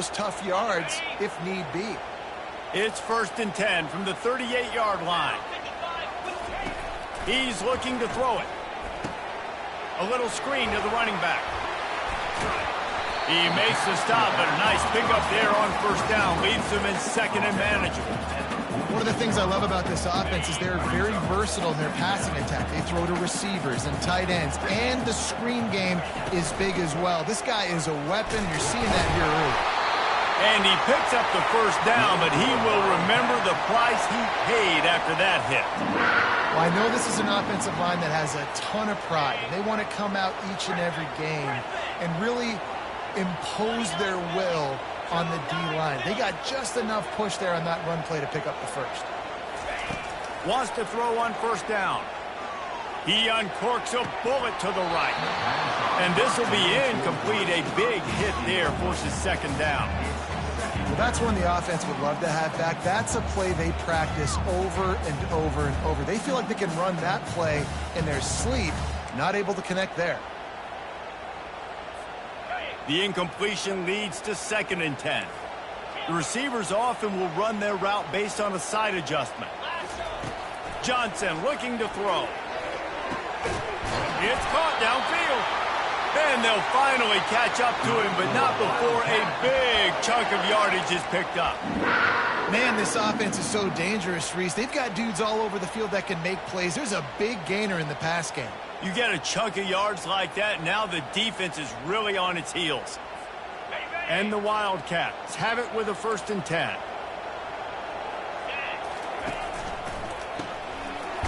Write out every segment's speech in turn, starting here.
those tough yards if need be. It's 1st and 10 from the 38-yard line. He's looking to throw it. A little screen to the running back. He makes the stop, but a nice pickup there on 1st down. Leaves them in 2nd and manageable. One of the things I love about this offense is they're very versatile in their passing attack. They throw to receivers and tight ends, and the screen game is big as well. This guy is a weapon. You're seeing that here early. And he picks up the 1st down, but he will remember the price he paid after that hit. Well, I know this is an offensive line that has a ton of pride. They want to come out each and every game and really impose their will on the D-line. They got just enough push there on that run play to pick up the 1st. Wants to throw on 1st down. He uncorks a bullet to the right. And this will be incomplete. A big hit there forces 2nd down. Well, that's one the offense would love to have back. That's a play they practice over and over and over. They feel like they can run that play in their sleep, not able to connect there. The incompletion leads to 2nd and 10. The receivers often will run their route based on a side adjustment. Johnson looking to throw. It's caught downfield. And they'll finally catch up to him, but not before a big chunk of yardage is picked up. Man, this offense is so dangerous, Reese. They've got dudes all over the field that can make plays. There's a big gainer in the pass game. You get a chunk of yards like that, now the defense is really on its heels. And the Wildcats have it with a 1st and 10.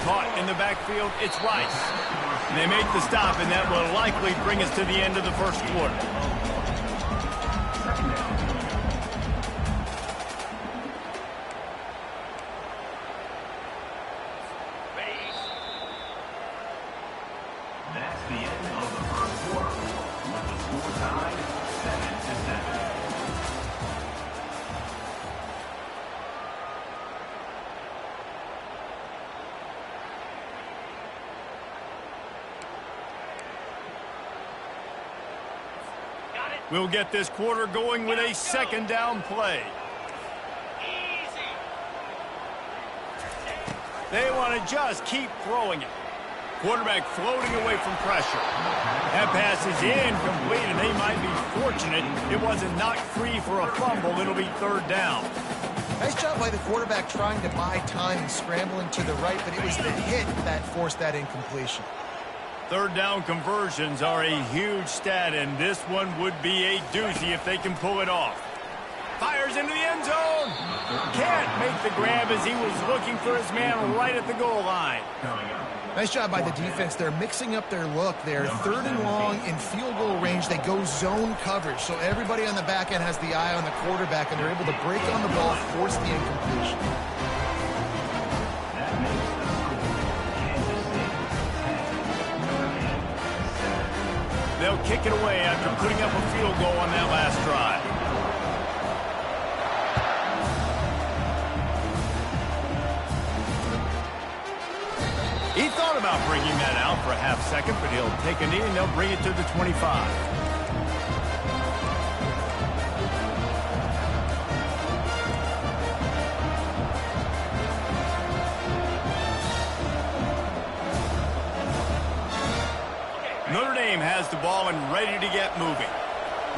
Caught in the backfield, it's Rice. And they make the stop, and that will likely bring us to the end of the 1st quarter. That's the end of the 1st quarter. With the score tied 7-7. We'll get this quarter going with a 2nd down play. They want to just keep throwing it. Quarterback floating away from pressure. That pass is incomplete, and they might be fortunate it wasn't knocked free for a fumble. It'll be 3rd down. Nice job by the quarterback trying to buy time and scrambling to the right, but it was the hit that forced that incompletion. 3rd down conversions are a huge stat, and this one would be a doozy if they can pull it off. Fires into the end zone. Can't make the grab as he was looking for his man right at the goal line. Nice job by the defense. They're mixing up their look there. 3rd and long in field goal range. They go zone coverage, so everybody on the back end has the eye on the quarterback, and they're able to break on the ball, force the incompletion. They'll kick it away after putting up a field goal on that last drive. He thought about bringing that out for a half-second, but he'll take a knee and they'll bring it to the 25. Notre Dame has the ball and ready to get moving.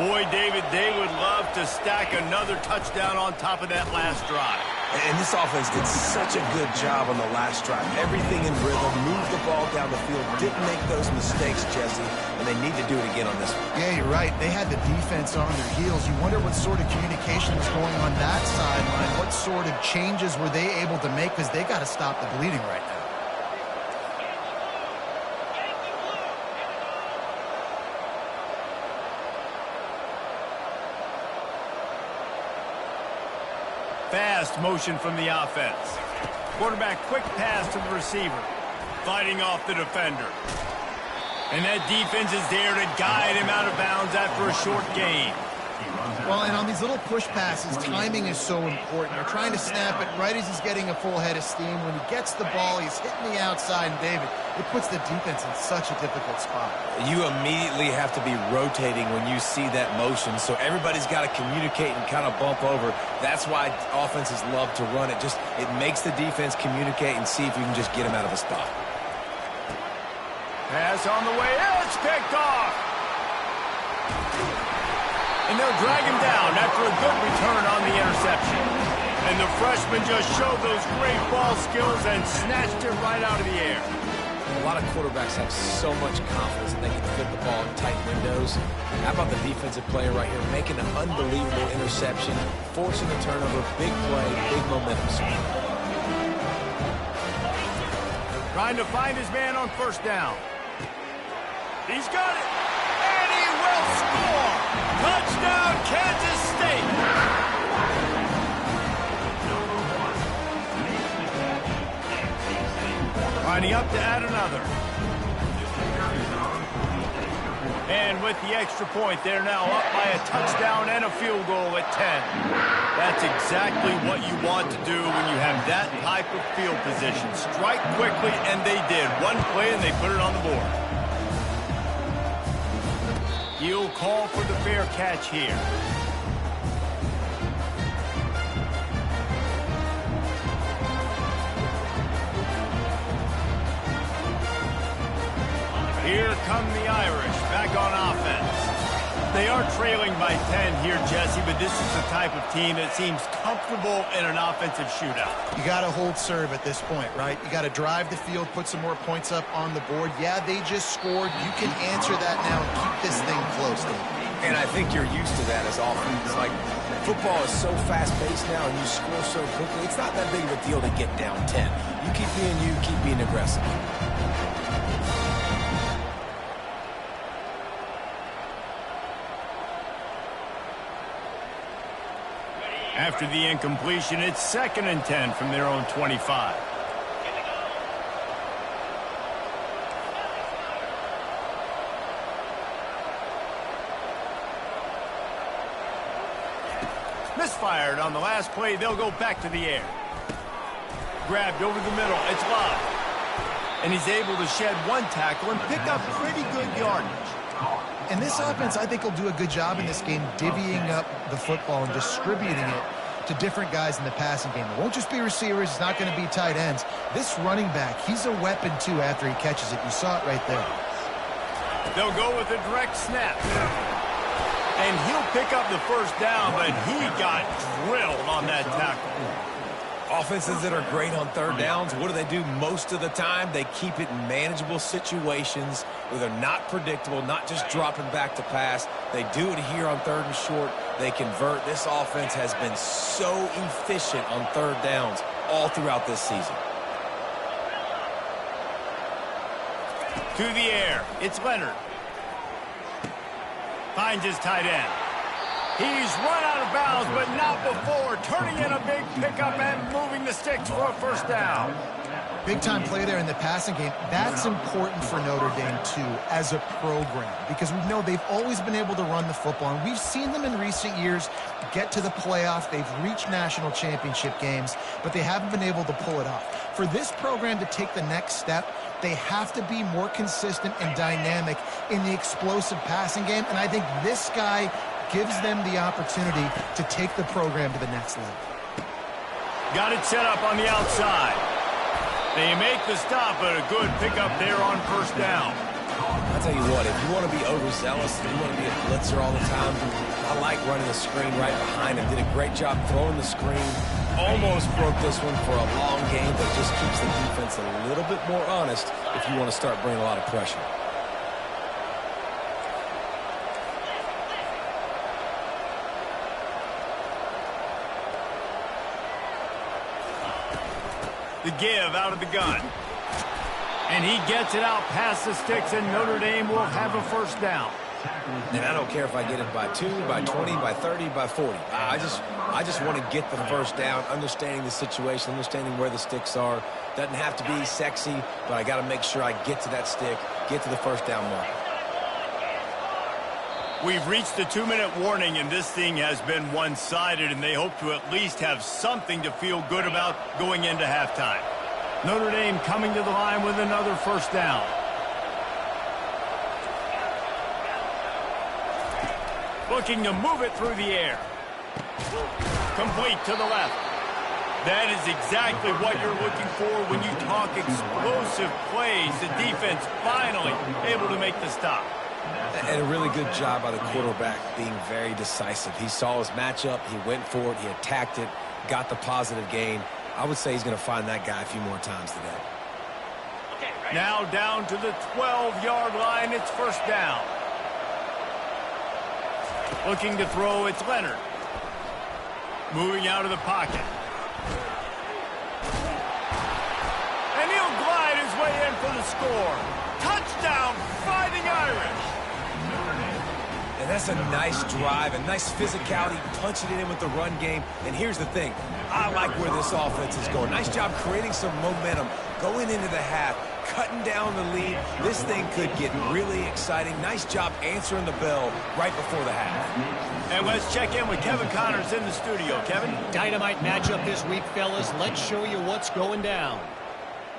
Boy, David, they would love to stack another touchdown on top of that last drive. And this offense did such a good job on the last drive. Everything in rhythm, moved the ball down the field, didn't make those mistakes, Jesse, and they need to do it again on this one. Yeah, you're right. They had the defense on their heels. You wonder what sort of communication was going on that sideline. What sort of changes were they able to make, because they got to stop the bleeding right now. Fast motion from the offense. Quarterback quick pass to the receiver. Fighting off the defender. And that defense is there to guide him out of bounds after a short gain. Well, and on these little push passes, timing is so important. You're trying to snap it right as he's getting a full head of steam. When he gets the ball, he's hitting the outside, and David, it puts the defense in such a difficult spot. You immediately have to be rotating when you see that motion, so everybody's got to communicate and kind of bump over. That's why offenses love to run it. It makes the defense communicate and see if you can just get him out of a spot. Pass on the way. It's picked off. And they'll drag him down after a good return on the interception. And the freshman just showed those great ball skills and snatched it right out of the air. A lot of quarterbacks have so much confidence that they can fit the ball in tight windows. How about the defensive player right here making an unbelievable interception, forcing a turnover, big play, big momentum swing. Trying to find his man on first down. He's got it, and he will score! Touchdown, Kansas State! Lining up to add another. And with the extra point, they're now up by a touchdown and a field goal at 10. That's exactly what you want to do when you have that type of field position. Strike quickly, and they did. One play, and they put it on the board. He'll call for the fair catch here. Here come the Irish, back on offense. They are trailing by 10 here, Jesse, but this is the type of team that seems comfortable in an offensive shootout. You got to hold serve at this point, right? You got to drive the field, put some more points up on the board. Yeah, they just scored. You can answer that now and keep this thing close, Dave. And I think you're used to that as offense. Like, football is so fast-paced now, and you score so quickly. It's not that big of a deal to get down 10. You keep being aggressive. After the incompletion, it's 2nd and 10 from their own 25. Misfired on the last play. They'll go back to the air. Grabbed over the middle. It's Love. And he's able to shed one tackle and pick up pretty good yardage. And this offense, I think, will do a good job in this game divvying up the football and distributing it to different guys in the passing game. It won't just be receivers. It's not going to be tight ends. This running back, he's a weapon, too, after he catches it. You saw it right there. They'll go with a direct snap. And he'll pick up the first down, but he got drilled on that tackle. Offenses that are great on third downs, what do? Most of the time, they keep it in manageable situations where they're not predictable, not just dropping back to pass. They do it here on 3rd and short. They convert. This offense has been so efficient on third downs all throughout this season. To the air. It's Leonard. Finds his tight end. He's run out of bounds, but not before. Turning in a big pickup and moving the sticks for a first down. Big-time play there in the passing game. That's important for Notre Dame, too, as a program, because we know they've always been able to run the football, and we've seen them in recent years get to the playoff. They've reached national championship games, but they haven't been able to pull it off. For this program to take the next step, they have to be more consistent and dynamic in the explosive passing game, and I think this guy gives them the opportunity to take the program to the next level. Got it set up on the outside. They make the stop, but a good pickup there on first down. I'll tell you what, if you want to be overzealous, if you want to be a blitzer all the time, I like running the screen right behind him. Did a great job throwing the screen. Almost broke this one for a long game, but it just keeps the defense a little bit more honest if you want to start bringing a lot of pressure. The give out of the gun. And he gets it out past the sticks, and Notre Dame will have a first down. And I don't care if I get it by 2, by 20, by 30, by 40. I just want to get the first down, understanding the situation, understanding where the sticks are. Doesn't have to be sexy, but I got to make sure I get to that stick, get to the first down mark. We've reached the 2-minute warning, and this thing has been one-sided, and they hope to at least have something to feel good about going into halftime. Notre Dame coming to the line with another first down. Looking to move it through the air. Complete to the left. That is exactly what you're looking for when you talk explosive plays. The defense finally able to make the stop. And a really good job by the quarterback being very decisive. He saw his matchup, he went for it, he attacked it, got the positive gain. I would say he's going to find that guy a few more times today. Now down to the 12-yard line, it's first down. Looking to throw, it's Leonard. Moving out of the pocket. And he'll glide his way in for the score. Touchdown, Fighting Irish. And that's a nice drive, a nice physicality, punching it in with the run game. And here's the thing. I like where this offense is going. Nice job creating some momentum, going into the half, cutting down the lead. This thing could get really exciting. Nice job answering the bell right before the half. And let's check in with Kevin Connors in the studio. Kevin? Dynamite matchup this week, fellas. Let's show you what's going down.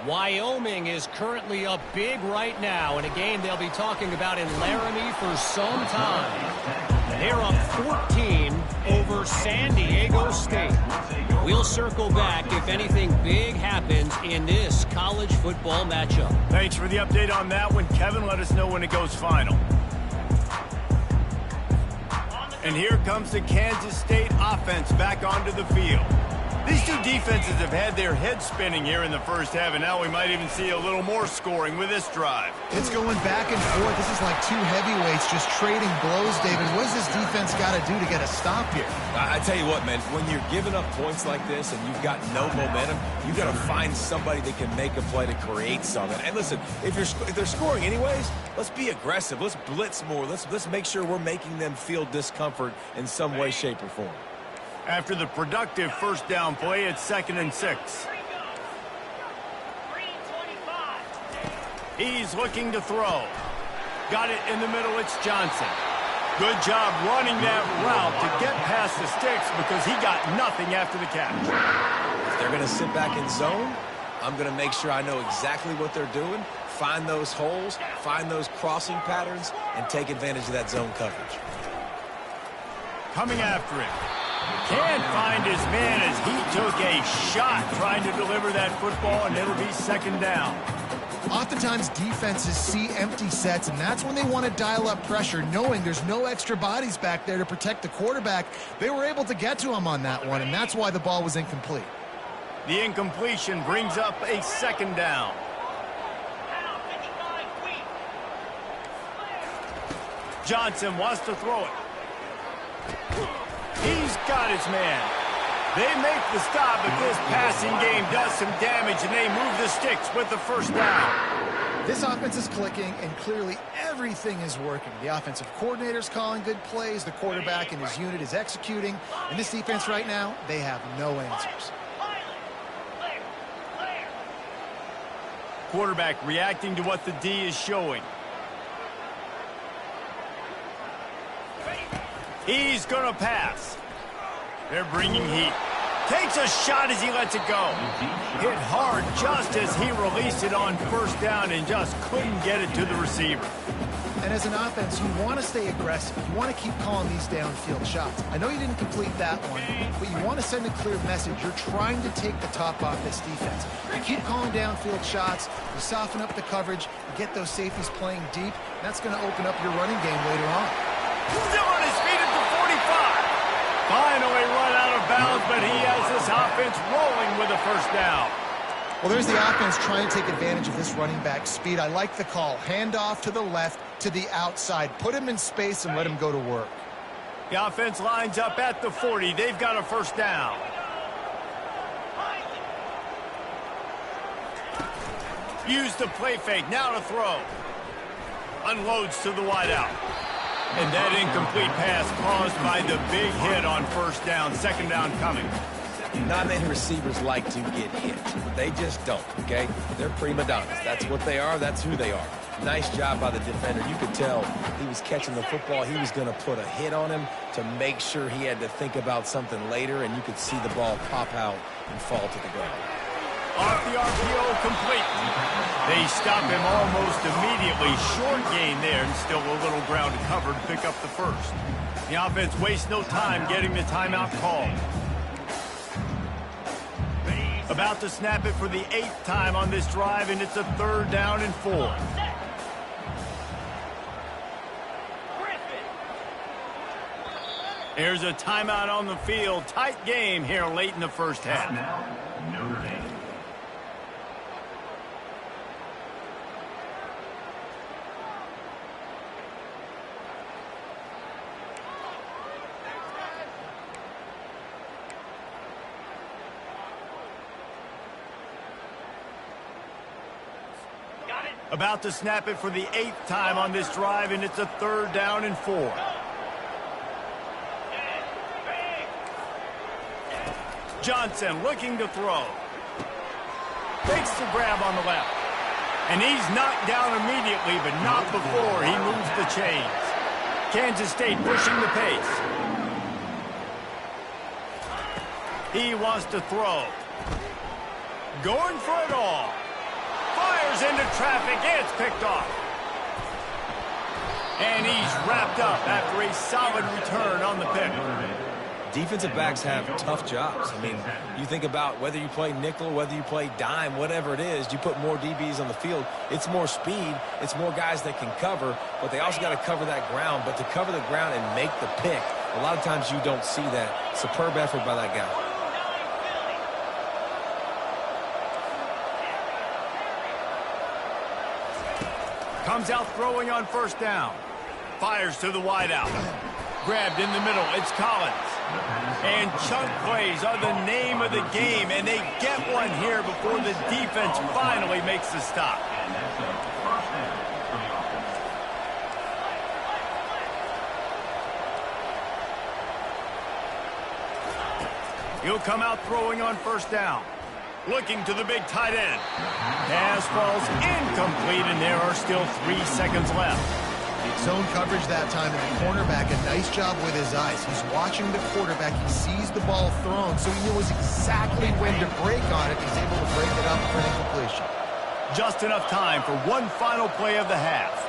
Wyoming is currently up big right now in a game they'll be talking about in Laramie for some time. They're up 14 over San Diego State. We'll circle back if anything big happens in this college football matchup. Thanks for the update on that one, Kevin. Let us know when it goes final. And here comes the Kansas State offense back onto the field. These two defenses have had their heads spinning here in the first half, and now we might even see a little more scoring with this drive. It's going back and forth. This is like two heavyweights just trading blows, David. What does this defense got to do to get a stop here? I tell you what, man, when you're giving up points like this and you've got no momentum, you've got to find somebody that can make a play to create something. And listen, if they're scoring anyways, let's be aggressive. Let's blitz more. Let's make sure we're making them feel discomfort in some way, shape, or form. After the productive first down play, it's 2nd and 6. He's looking to throw. Got it in the middle, it's Johnson. Good job running that route to get past the sticks because he got nothing after the catch. If they're going to sit back in zone, I'm going to make sure I know exactly what they're doing, find those holes, find those crossing patterns, and take advantage of that zone coverage. Coming after him. Can't find his man as he took a shot trying to deliver that football, and it'll be 2nd down. Oftentimes defenses see empty sets, and that's when they want to dial up pressure, knowing there's no extra bodies back there to protect the quarterback. They were able to get to him on that one, and that's why the ball was incomplete. The incompletion brings up a 2nd down. Johnson wants to throw it. He's got his man. They make the stop, but this passing game does some damage, and they move the sticks with the first down. This offense is clicking, and clearly everything is working. The offensive coordinator's calling good plays. The quarterback and his unit is executing. And this defense right now, they have no answers. Quarterback reacting to what the D is showing. He's going to pass. They're bringing heat. Takes a shot as he lets it go. Hit hard just as he released it on first down and just couldn't get it to the receiver. And as an offense, you want to stay aggressive. You want to keep calling these downfield shots. I know you didn't complete that one, but you want to send a clear message. You're trying to take the top off this defense. You keep calling downfield shots, you soften up the coverage, you get those safeties playing deep, and that's going to open up your running game later on. Still on his feet at the 45. Finally run out of bounds, but he has this offense rolling with a first down. Well, there's the offense trying to take advantage of this running back speed. I like the call. Hand off to the left, to the outside. Put him in space and let him go to work. The offense lines up at the 40. They've got a first down. Use the play fake. Now to throw. Unloads to the wideout. And that incomplete pass caused by the big hit on first down. 2nd down coming. Not many receivers like to get hit. They just don't, okay? They're prima donnas. That's what they are. That's who they are. Nice job by the defender. You could tell he was catching the football. He was going to put a hit on him to make sure he had to think about something later, and you could see the ball pop out and fall to the ground. Off the RPO, complete. They stop him almost immediately. Short gain there, and still a little ground to cover to pick up the first. The offense wastes no time getting the timeout called. About to snap it for the 8th time on this drive, and it's a 3rd down and 4. There's a timeout on the field. Tight game here late in the first half. Now, Notre Dame. About to snap it for the 8th time on this drive, and it's a 3rd down and 4. Johnson looking to throw. Takes the grab on the left. And he's knocked down immediately, but not before he moves the chains. Kansas State pushing the pace. He wants to throw. Going for it all. Fires into traffic. It's picked off. And he's wrapped up after a solid return on the pick. Defensive backs have tough jobs. I mean, you think about whether you play nickel, whether you play dime, whatever it is, you put more DBs on the field. It's more speed. It's more guys that can cover, but they also got to cover that ground. But to cover the ground and make the pick, a lot of times you don't see that. Superb effort by that guy. Comes out throwing on 1st down. Fires to the wideout. Grabbed in the middle. It's Collins. And chunk plays are the name of the game, and they get one here before the defense finally makes the stop. And that's a first down for the offense. He'll come out throwing on 1st down. Looking to the big tight end. Pass falls incomplete, and there are still 3 seconds left. Zone coverage that time, and the cornerback, a nice job with his eyes. He's watching the quarterback. He sees the ball thrown, so he knows exactly when to break on it. He's able to break it up for an incompletion. Just enough time for one final play of the half.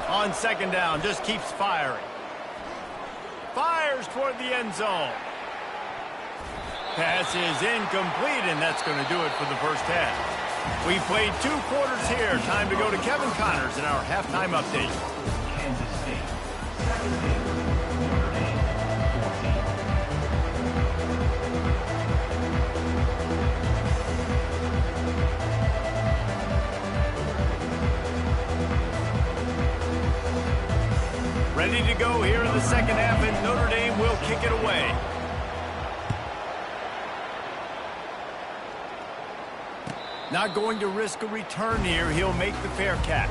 On 2nd down, just keeps firing. Fires toward the end zone. Pass is incomplete, and that's going to do it for the first half. We played 2 quarters here. Time to go to Kevin Connors in our halftime update. Kansas State, 17. Notre Dame, 14. Ready to go here in the second half, and Notre Dame will kick it away. Not going to risk a return here. He'll make the fair catch.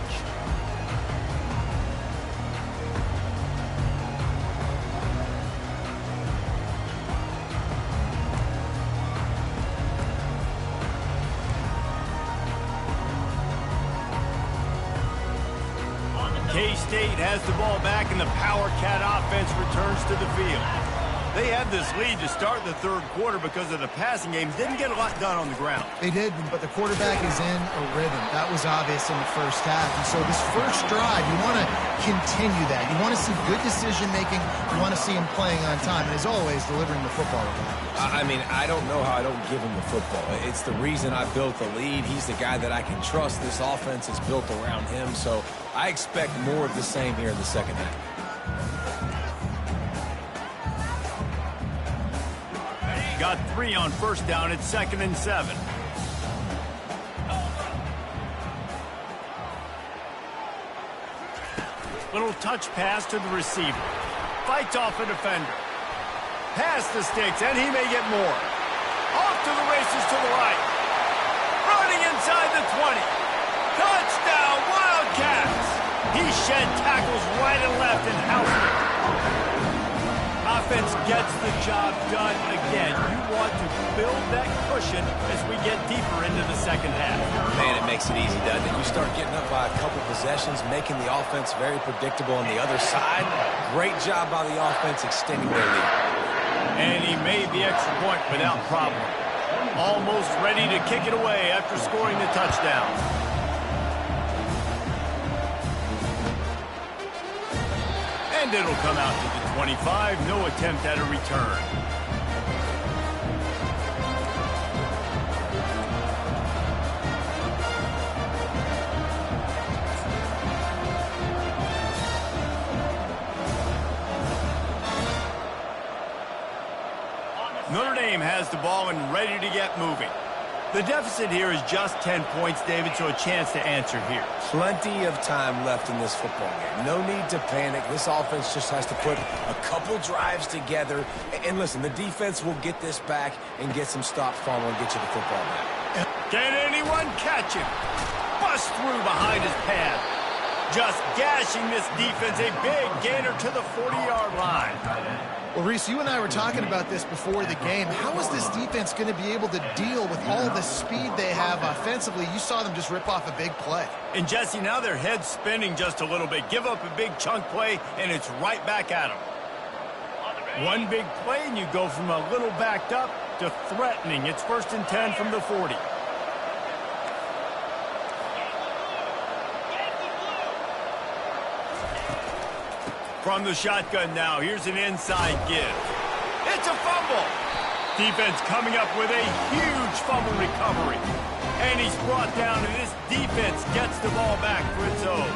K-State has the ball back, and the Power Cat offense returns to the field. They had this lead to start the 3rd quarter because of the passing game. Didn't get a lot done on the ground. They did, but the quarterback is in a rhythm. That was obvious in the first half. And so this first drive, you want to continue that. You want to see good decision-making. You want to see him playing on time. And as always, delivering the football. I mean, I don't know how I don't give him the football. It's the reason I built the lead. He's the guy that I can trust. This offense is built around him. So I expect more of the same here in the second half. Got 3 on 1st down. It's 2nd and 7. Little touch pass to the receiver. Fights off a defender. Past the sticks, and he may get more. Off to the races to the right. Running inside the 20. Touchdown, Wildcats! He shed tackles right and left and housed it. defense gets the job done again. You want to build that cushion as we get deeper into the second half. Man, it makes it easy, doesn't it? You start getting up by a couple possessions, making the offense very predictable on the other side. Great job by the offense extending their lead. And he made the extra point without problem. Almost ready to kick it away after scoring the touchdown. And it'll come out to the 25. No attempt at a return. Notre Dame has the ball and ready to get moving. The deficit here is just 10 points, David, so a chance to answer here. Plenty of time left in this football game. No need to panic. This offense just has to put a couple drives together. And listen, the defense will get this back and get some stops following and get you the football back. Can anyone catch him? Bust through behind his pad. Just gashing this defense. A big gainer to the 40-yard line. Well, Reese, you and I were talking about this before the game. How is this defense going to be able to deal with all the speed they have offensively? You saw them just rip off a big play. And, Jesse, now their head's spinning just a little bit. Give up a big chunk play, and it's right back at them. One big play, and you go from a little backed up to threatening. It's 1st and 10 from the 40. From the shotgun now, here's an inside give. It's a fumble. Defense coming up with a huge fumble recovery. And he's brought down, and this defense gets the ball back for its own.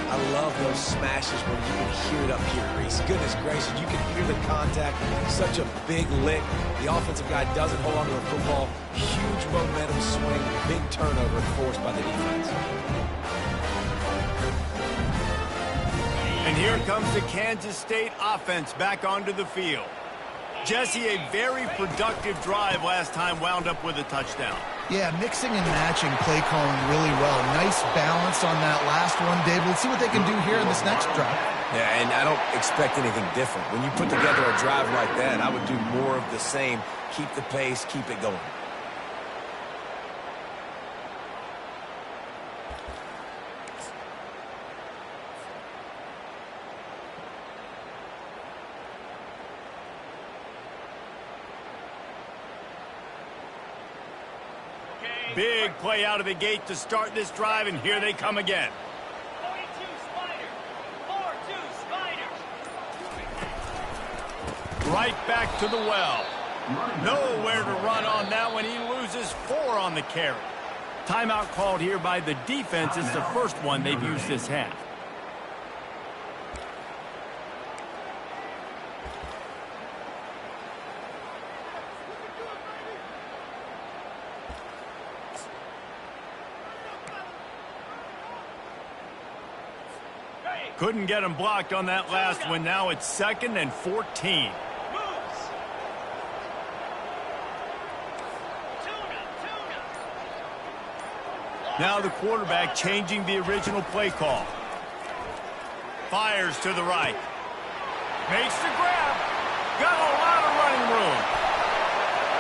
I love those smashes when you can hear it up here, Reese. Goodness gracious, you can hear the contact. Such a big lick. The offensive guy doesn't hold on to the football. Huge momentum swing, big turnover forced by the defense. And here comes the Kansas State offense back onto the field. Jesse, a very productive drive last time, wound up with a touchdown. Yeah, mixing and matching play calling really well. Nice balance on that last one, Dave. Let's see what they can do here in this next drive. Yeah, and I don't expect anything different. When you put together a drive like that, I would do more of the same. Keep the pace, keep it going. Big play out of the gate to start this drive, and here they come again. 42 Spiders. 4-2 Spiders. Right back to the well. Nowhere to run on that one. He loses 4 on the carry. Timeout called here by the defense. It's the first one they've used this half. Couldn't get him blocked on that last one. Now it's 2nd and 14. Now the quarterback changing the original play call. Fires to the right. Makes the grab. Got a lot of running room.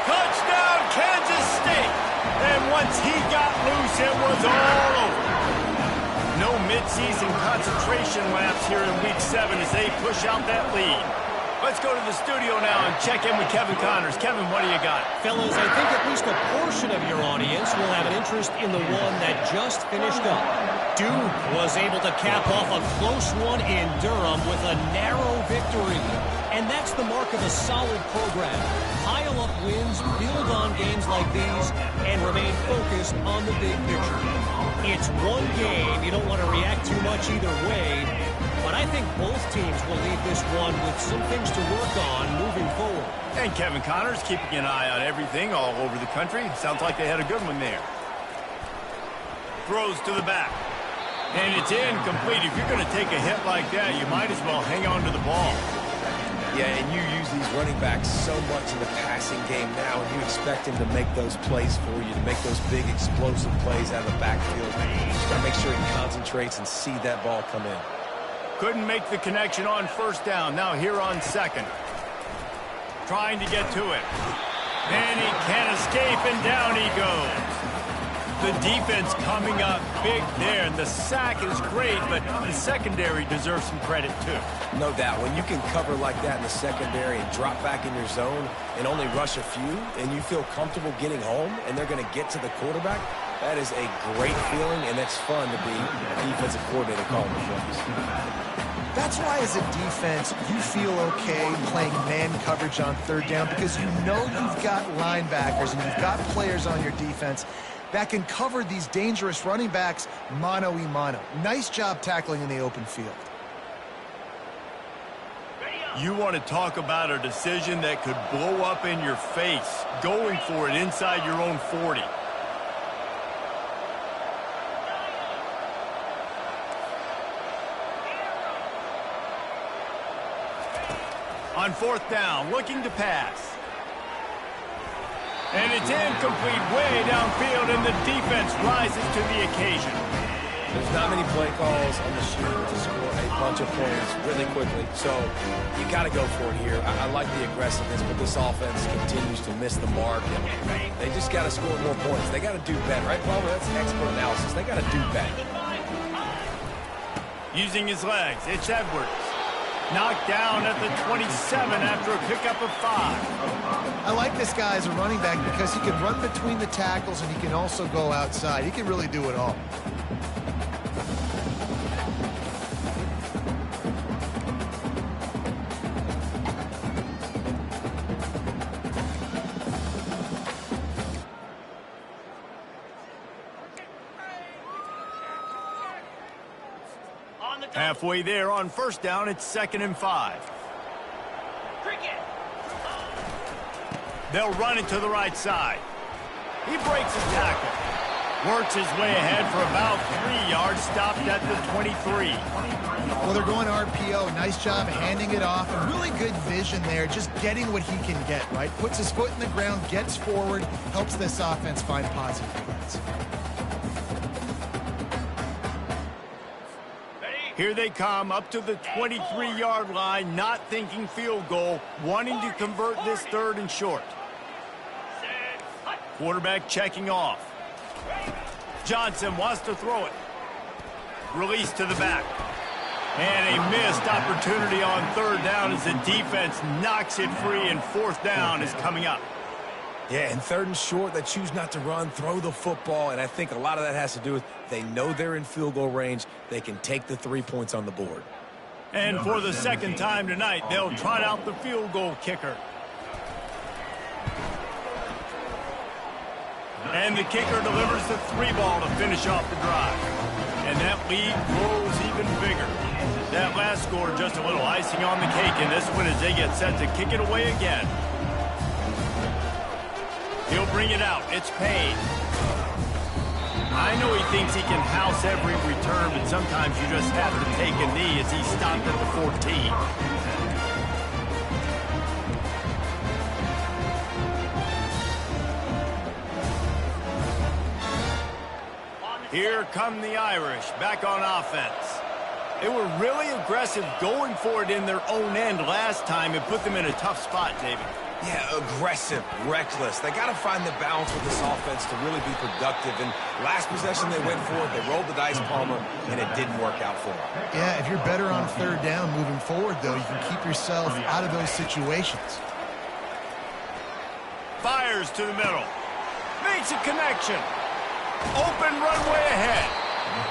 Touchdown, Kansas State. And once he got loose, it was all over. No midseason concentration laps here in Week 7 as they push out that lead. Let's go to the studio now and check in with Kevin Connors. Kevin, what do you got? Fellas, I think at least a portion of your audience will have an interest in the one that just finished up. Duke was able to cap off a close one in Durham with a narrow victory. And that's the mark of a solid program. Pile up wins, build on games like these, and remain focused on the big picture. It's one game. You don't want to react too much either way. But I think both teams will leave this one with some things to work on moving forward. And Kevin Connors keeping an eye on everything all over the country. Sounds like they had a good one there. Throws to the back. And it's incomplete. If you're going to take a hit like that, you might as well hang on to the ball. Yeah, and you use these running backs so much in the passing game now, and you expect him to make those plays for you, to make those big explosive plays out of the backfield. You just got to make sure he concentrates and see that ball come in. Couldn't make the connection on 1st down. Now here on 2nd. trying to get to it. And he can't escape, and down he goes. The defense coming up big there, and the sack is great, but the secondary deserves some credit too. No doubt. When you can cover like that in the secondary and drop back in your zone and only rush a few, and you feel comfortable getting home, and they're going to get to the quarterback, that is a great feeling, and it's fun to be a defensive coordinator calling the plays. That's why as a defense, you feel okay playing man coverage on third down because you know you've got linebackers and you've got players on your defense that can cover these dangerous running backs mano-a-mano. Nice job tackling in the open field. You want to talk about a decision that could blow up in your face, going for it inside your own 40. On fourth down, looking to pass. And it's incomplete way downfield, and the defense rises to the occasion. There's not many play calls on the sheet to score a bunch of points really quickly, so you got to go for it here. I like the aggressiveness, but this offense continues to miss the mark, and they just got to score more points. They got to do better, right, Palmer? That's expert analysis. They got to do better. Using his legs, it's Edwards. Knocked down at the 27 after a pickup of 5. I like this guy as a running back because he can run between the tackles and he can also go outside. He can really do it all. Halfway there on first down, it's 2nd and 5. They'll run it to the right side. He breaks his tackle. Works his way ahead for about 3 yards, stopped at the 23. Well, they're going RPO. Nice job handing it off. And really good vision there, just getting what he can get, right? Puts his foot in the ground, gets forward, helps this offense find positive points. Here they come up to the 23-yard line, not thinking field goal, wanting to convert this 3rd and short. Quarterback checking off. Johnson wants to throw it. Release to the back. And a missed opportunity on 3rd down as the defense knocks it free, and 4th down is coming up. Yeah, and 3rd and short, they choose not to run, throw the football, and I think a lot of that has to do with they know they're in field goal range. They can take the 3 points on the board. And for the 2nd time tonight, they'll trot out the field goal kicker. And the kicker delivers the 3 ball to finish off the drive. And that lead grows even bigger. That last score just a little icing on the cake in this one as they get set to kick it away again. He'll bring it out. It's Payne. I know he thinks he can house every return, but sometimes you just have to take a knee as he stopped at the 14. Here come the Irish back on offense. They were really aggressive going for it in their own end last time and put them in a tough spot, David. Yeah, aggressive, reckless. They got to find the balance with this offense to really be productive. And last possession they went for it, they rolled the dice, Palmer, and it didn't work out for them. Yeah, if you're better on 3rd down moving forward, though, you can keep yourself out of those situations. Fires to the middle. Makes a connection. Open runway ahead.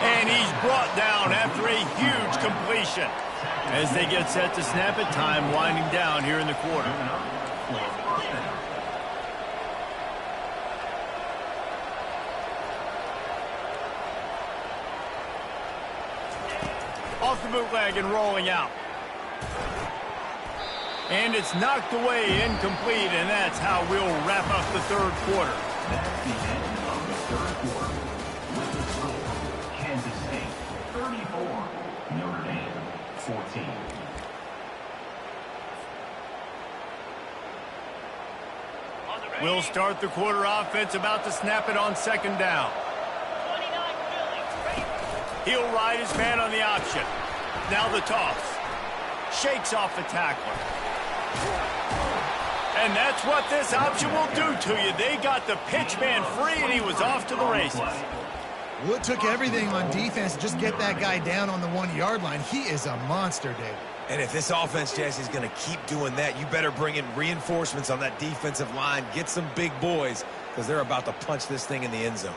And he's brought down after a huge completion. As they get set to snap it, time winding down here in the quarter. Off the bootleg and rolling out. And it's knocked away, incomplete, and that's how we'll wrap up the 3rd quarter. That's the end of the 3rd quarter. With the score, Kansas State 34, Notre Dame 14. We'll start the quarter offense, about to snap it on 2nd down. He'll ride his man on the option. Now the toss. Shakes off the tackler. And that's what this option will do to you. They got the pitch man free, and he was off to the races. Well, it took everything on defense to just get that guy down on the 1-yard line. He is a monster, Dave. And if this offense, Jesse, is going to keep doing that, you better bring in reinforcements on that defensive line. Get some big boys, because they're about to punch this thing in the end zone.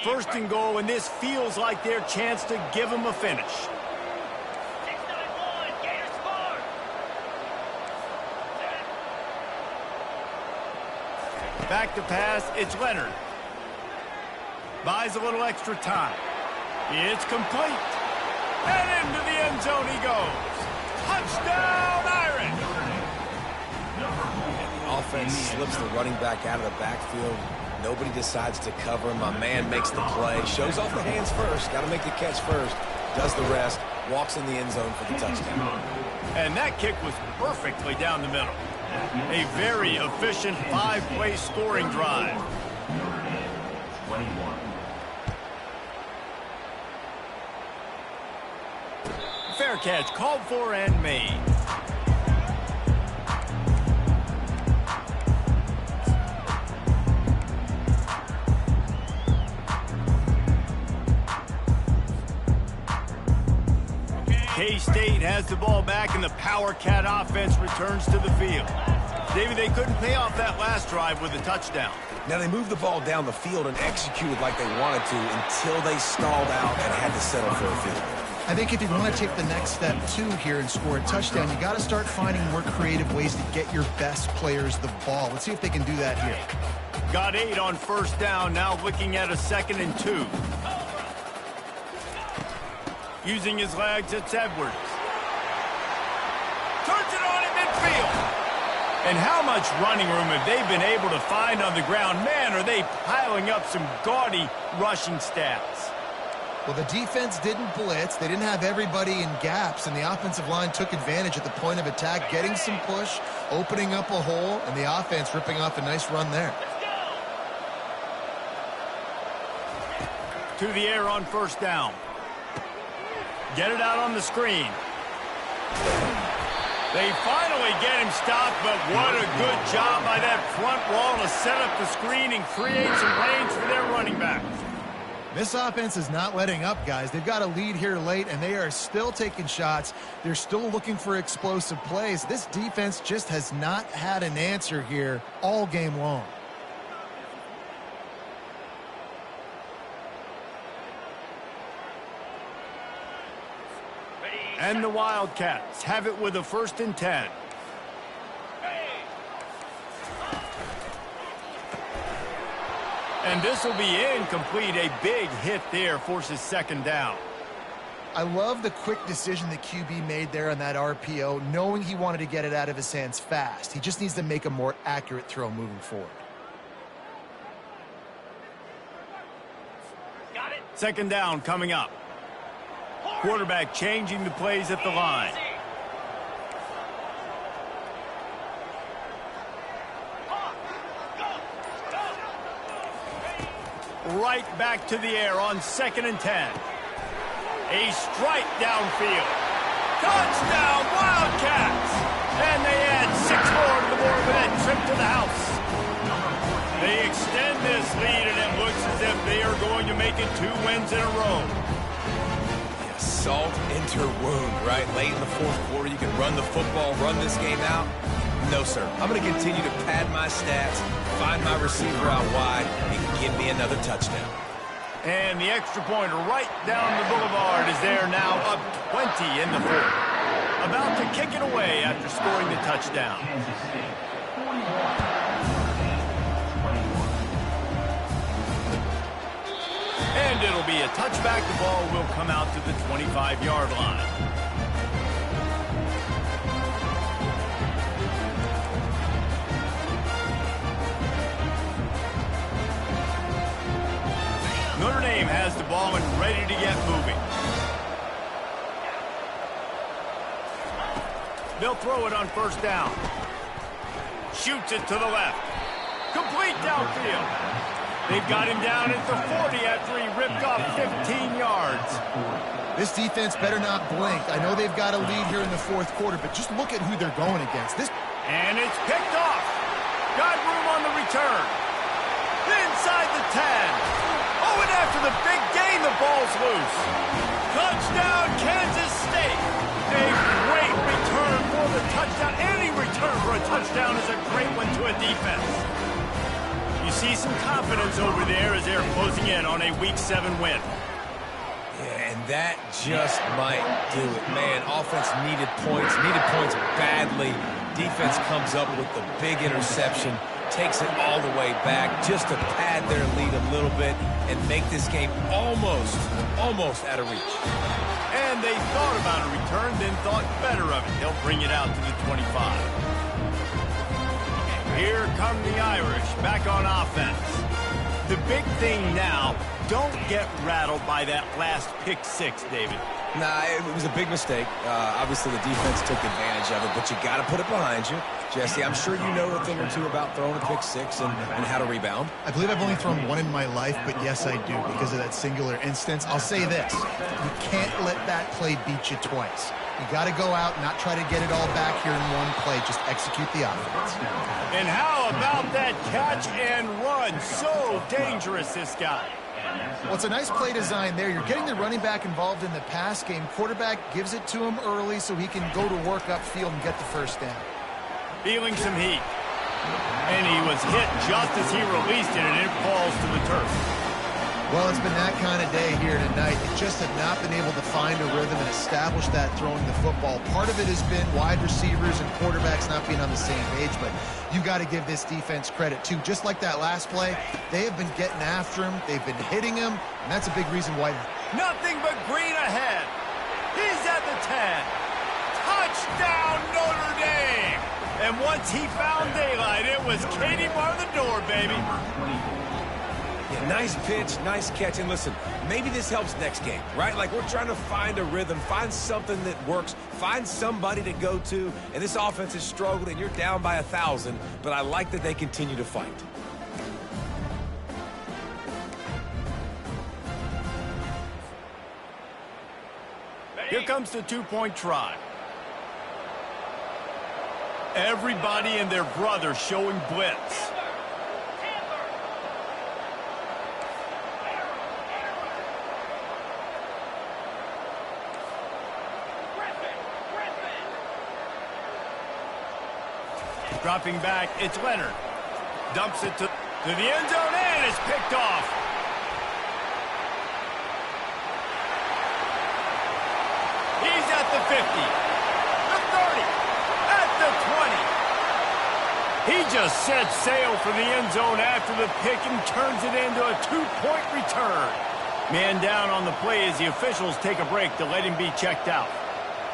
First and goal, and this feels like their chance to give them a finish. 6-9-1, Gators score. Back to pass, it's Leonard. Buys a little extra time. It's complete. And into the end zone he goes. Touchdown, Irish! And the offense slips the running back out of the backfield. Nobody decides to cover him. My man makes the play. Shows off the hands first. Got to make the catch first. Does the rest. Walks in the end zone for the touchdown. And that kick was perfectly down the middle. A very efficient 5-play scoring drive. 21. Fair catch called for and made. K-State has the ball back, and the Power Cat offense returns to the field. Davey, they couldn't pay off that last drive with a touchdown. Now, they moved the ball down the field and executed like they wanted to until they stalled out and had to settle for a field goal. I think if you want to take the next step, too, here and score a touchdown, you got to start finding more creative ways to get your best players the ball. Let's see if they can do that here. Got 8 on first down, now looking at a 2nd and 2. Using his legs, it's Edwards. Turns it on in midfield. And how much running room have they been able to find on the ground? Man, are they piling up some gaudy rushing stats. Well, the defense didn't blitz. They didn't have everybody in gaps, and the offensive line took advantage at the point of attack, getting some push, opening up a hole, and the offense ripping off a nice run there. To the air on first down. Get it out on the screen. They finally get him stopped, but what a good job by that front wall to set up the screen and create some lanes for their running backs. This offense is not letting up, guys. They've got a lead here late, and they are still taking shots. They're still looking for explosive plays. This defense just has not had an answer here all game long. And the Wildcats have it with a 1st and 10. And this will be incomplete. A big hit there forces 2nd down. I love the quick decision the QB made there on that RPO, knowing he wanted to get it out of his hands fast. He just needs to make a more accurate throw moving forward. Got it. 2nd down coming up. Quarterback changing the plays at the line. Right back to the air on 2nd and 10. A strike downfield. Touchdown, Wildcats! And they add 6 more to the board with that trip to the house. They extend this lead, and it looks as if they are going to make it 2 wins in a row. Salt into wound, right? Late in the 4th quarter, you can run the football, run this game out. No, sir. I'm going to continue to pad my stats, find my receiver out wide, and give me another touchdown. And the extra pointer right down the boulevard is there now, up 20 in the 4th. About to kick it away after scoring the touchdown. Kansas State, 41. And it'll be a touchback. The ball will come out to the 25-yard line. Notre Dame has the ball and ready to get moving. They'll throw it on first down. Shoots it to the left. Complete downfield. They've got him down at the 40 after he ripped off 15 yards. This defense better not blink. I know they've got a lead here in the fourth quarter, but just look at who they're going against. And it's picked off. Got room on the return. Inside the 10. Oh, and after the big gain, the ball's loose. Touchdown, Kansas State. A great return for the touchdown. Any return for a touchdown is a great one to a defense. You see some confidence over there as they're closing in on a Week 7 win. Yeah, and that just might do it. Man, offense needed points badly. Defense comes up with the big interception, takes it all the way back just to pad their lead a little bit and make this game almost out of reach. And they thought about a return, then thought better of it. They'll bring it out to the 25. Here come the Irish, back on offense. The big thing now, don't get rattled by that last pick six, David. Nah, it was a big mistake. Obviously, the defense took advantage of it, but you got to put it behind you. Jesse, I'm sure you know a thing or two about throwing a pick six and how to rebound. I believe I've only thrown one in my life, but yes, I do because of that singular instance. I'll say this. You can't let that play beat you twice. You got to go out and not try to get it all back here in one play. Just execute the offense. And how about that catch and run? So dangerous, this guy. Well, it's a nice play design there. You're getting the running back involved in the pass game. Quarterback gives it to him early so he can go to work upfield and get the first down. Feeling some heat. And he was hit just as he released it, and it falls to the turf. Well, it's been that kind of day here tonight. They just have not been able to find a rhythm and establish that throwing the football. Part of it has been wide receivers and quarterbacks not being on the same page, but you got to give this defense credit, too. Just like that last play, they have been getting after him. They've been hitting him, and that's a big reason why. Nothing but green ahead. He's at the 10. Touchdown, Notre Dame. And once he found daylight, it was Katie bar the door, baby. Yeah, nice pitch, nice catch. And listen, maybe this helps next game, right? Like we're trying to find a rhythm, find something that works, find somebody to go to. And this offense has struggled, and you're down by 1,000. But I like that they continue to fight. Here comes the two-point try. Everybody and their brother showing blitz. Dropping back, it's Leonard. Dumps it to the end zone, and it's picked off. He's at the 50, the 30, at the 20. He just set sail for the end zone after the pick and turns it into a two-point return. Man down on the play as the officials take a break to let him be checked out.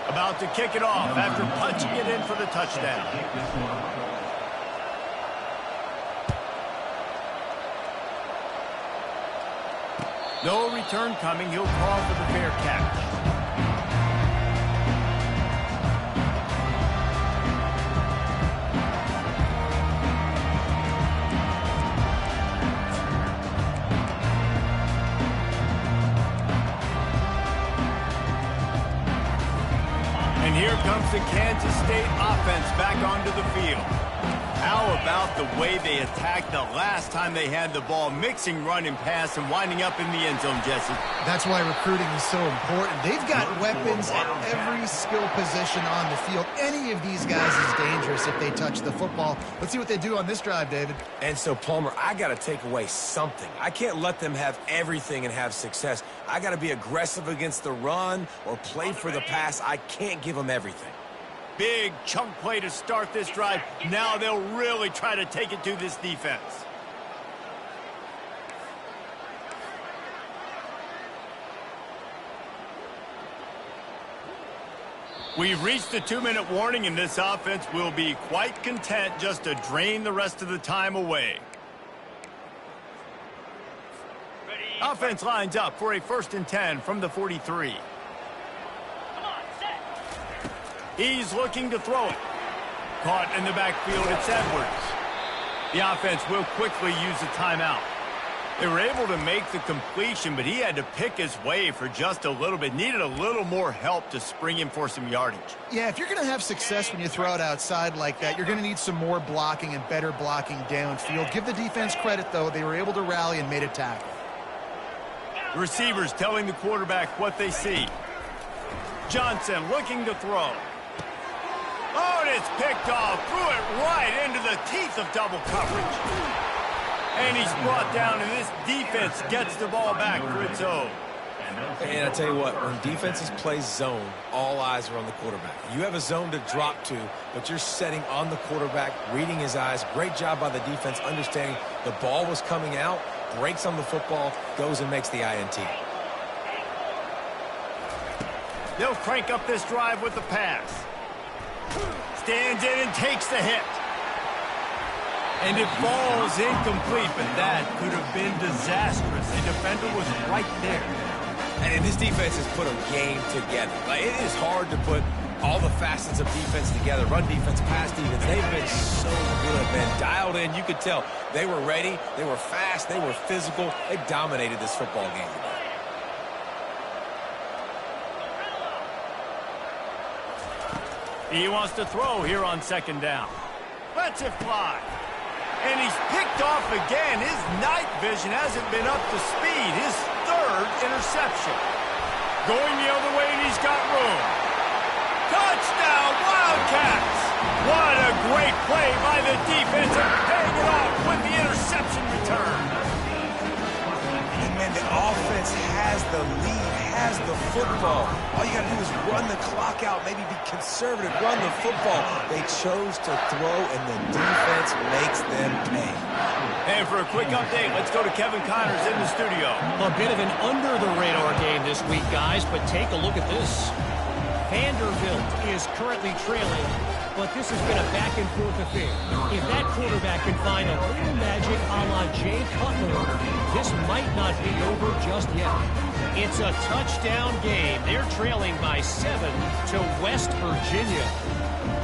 About to kick it off after punching it in for the touchdown. No return coming. He'll call for the fair catch. And here comes the Kansas State offense back onto the field. How about the way they attacked the last time they had the ball, mixing run and pass and winding up in the end zone, Jesse? That's why recruiting is so important. They've got weapons at every skill position on the field. Any of these guys is dangerous if they touch the football. Let's see what they do on this drive, David. And so, Palmer, I got to take away something. I can't let them have everything and have success. I got to be aggressive against the run or play for the pass. I can't give them everything. Big chunk play to start this drive. Now they'll really try to take it to this defense. We've reached the 2-minute warning, and this offense will be quite content just to drain the rest of the time away. Offense lines up for a 1st and 10 from the 43. He's looking to throw it. Caught in the backfield, it's Edwards. The offense will quickly use a timeout. They were able to make the completion, but he had to pick his way for just a little bit. Needed a little more help to spring him for some yardage. Yeah, if you're going to have success when you throw it outside like that, you're going to need some more blocking and better blocking downfield. Give the defense credit, though. They were able to rally and made a tackle. The receivers telling the quarterback what they see. Johnson looking to throw. Oh, and it's picked off. Threw it right into the teeth of double coverage. And he's brought down, and this defense gets the ball back for its own. And I tell you what, when defenses play zone, all eyes are on the quarterback. You have a zone to drop to, but you're setting on the quarterback, reading his eyes. Great job by the defense, understanding the ball was coming out, breaks on the football, goes and makes the INT. They'll crank up this drive with the pass. Stands in and takes the hit. And it falls incomplete, but that could have been disastrous. The defender was right there. And this defense has put a game together. Like, it is hard to put all the facets of defense together. Run defense, pass defense. They've been so good, man. Dialed in. You could tell they were ready. They were fast. They were physical. They dominated this football game today. He wants to throw here on second down. Lets it fly. And he's picked off again. His night vision hasn't been up to speed. His third interception. Going the other way, and he's got room. Touchdown, Wildcats! What a great play by the defense, and paying it off with the interception return. And, man, the offense has the lead, has the football. All you got to do is run the clock out, maybe be conservative, run the football. They chose to throw, and the defense makes them pay. And for a quick update, let's go to Kevin Connors in the studio. A bit of an under-the-radar game this week, guys, but take a look at this. Vanderbilt is currently trailing, but this has been a back-and-forth affair. If that quarterback can find a little magic a la Jay Cutler, this might not be over just yet. It's a touchdown game. They're trailing by 7 to West Virginia.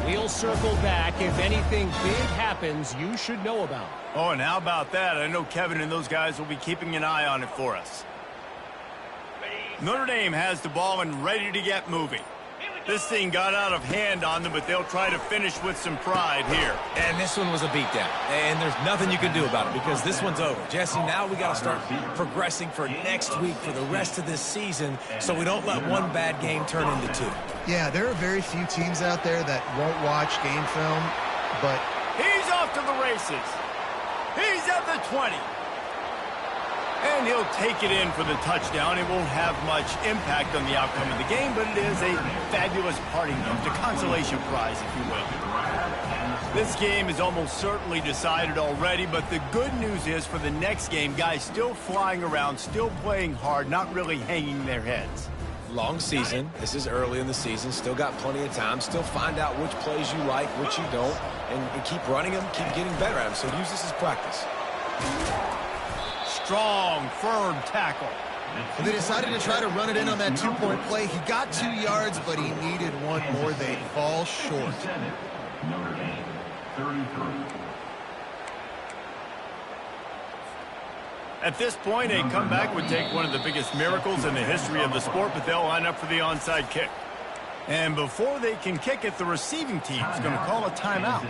We'll circle back. If anything big happens, you should know about it. Oh, and how about that? I know Kevin and those guys will be keeping an eye on it for us. Notre Dame has the ball and ready to get moving. This thing got out of hand on them, but they'll try to finish with some pride here. And this one was a beatdown. And there's nothing you can do about it because this one's over. Jesse, now we got to start progressing for next week, for the rest of this season, so we don't let one bad game turn into two. Yeah, there are very few teams out there that won't watch game film, but He's off to the races. He's at the 20. And he'll take it in for the touchdown. It won't have much impact on the outcome of the game, but it is a fabulous parting note, a consolation prize, if you will. This game is almost certainly decided already, but the good news is for the next game, guys still flying around, still playing hard, not really hanging their heads. Long season. This is early in the season. Still got plenty of time. Still find out which plays you like, which you don't, and keep running them, keep getting better at them. So use this as practice. Strong, firm tackle. And they decided to try to run it in on that two-point play. He got 2 yards, but he needed one more. They fall short. Notre Dame, 33. At this point, a comeback would take one of the biggest miracles in the history of the sport, but they'll line up for the onside kick. And before they can kick it, the receiving team is going to call a timeout.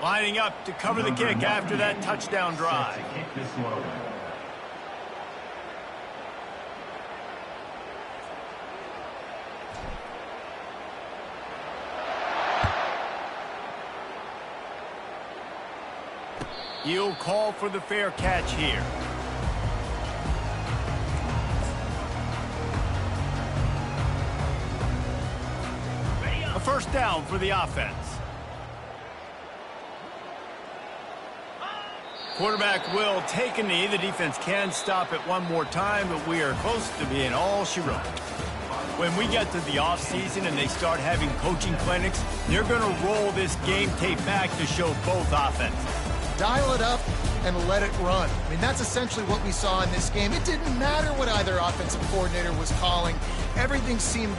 Lining up to cover the kick after that touchdown drive. He'll call for the fair catch here. A first down for the offense. Quarterback will take a knee. The defense can stop it one more time, but we are close to being all she wrote. When we get to the offseason and they start having coaching clinics, they're going to roll this game tape back to show both offenses. Dial it up and let it run. I mean, that's essentially what we saw in this game. It didn't matter what either offensive coordinator was calling. Everything seemed to